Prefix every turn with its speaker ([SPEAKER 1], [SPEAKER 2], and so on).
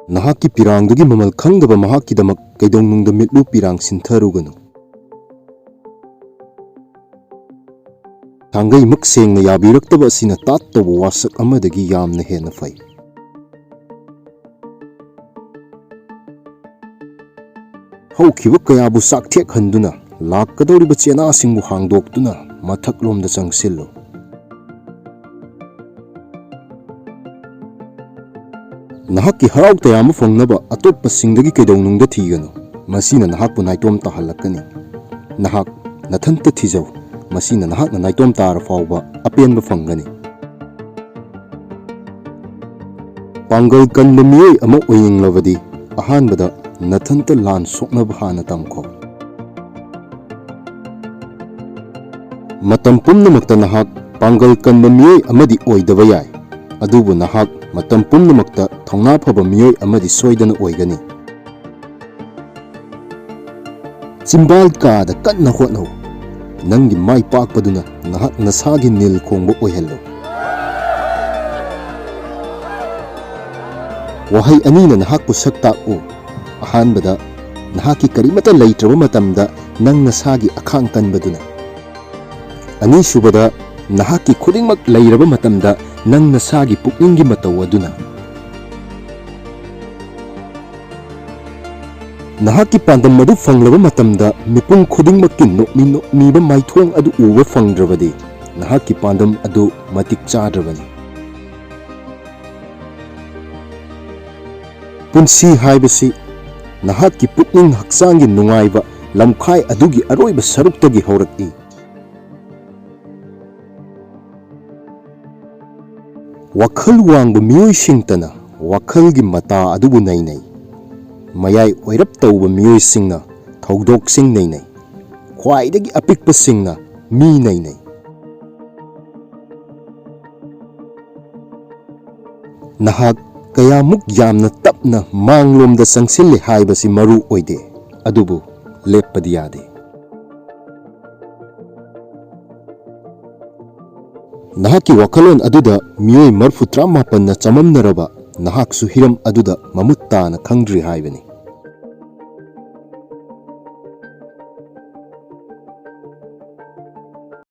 [SPEAKER 1] Nahaki pirangdugi mamal khangdaba mahakkidamak kaidongnungda mitlu pirang sintharuganu. Thangai muk sengna yabiraktaba asina tattaba wasak amadagi yamna hena fai. Haukiba kayabu sakthek handuna lakkadoriba chenasingbu hangdoktuna mathaklomda changsillo. Nahakki harau tayamu fangnaba atoppa singdagi kaidongnungda thiganu. Masina nahakpu naitom tahallakani. Nahak nathanta thijau. Masina nahakna naitom tara fawba apenba fangani. Pangal kanba miyoi ama oyinglawadi ahanbada nathanta lan soknaba hana tamkho. Matam pumnamakta nahak pangal kanba miyoi amadi oidaba yai. Adubu nahak matam pumnamakta thongna phaba miyoi amadi soidana oigani. Chimbal kada kanna hotnaw. Nangi mai pakpaduna nahak nasagi nil khongbo oihello. Wahai anina nahakpu saktaku. Ahanbada nahaki karimata leitraba matamda nang nasagi akhang kanbaduna. Anisubada nahaki khudingmak leiraba matamda nang nasagi pukningi mataw aduna. Nahaki pandam madu fanglaba matamda mipung khudingmakki nokmiba maithong adu uba fangdrabadi nahaki pandam adu matik chadrabani. Punsi haibasi nahaki pukning haksangi nungaiba lamkhai adugi aroiba saruktagi haurak'i. Wakhal wangba miyoi singtana wakhalgi mata adubu nainai. Mayai oirap tauba miyoi singna thaudok sing nainai. Khwaidagi apikpa singna mi nainai. Nahak kayamuk yamna tapna manglomda sangsilli haibasi maru oide. Adubu leppadi yade. Nahaki wakalon aduda miyoi marfu 38 na chamamnaraba nahaksu hiram aduda mamutta na khangdri haibani.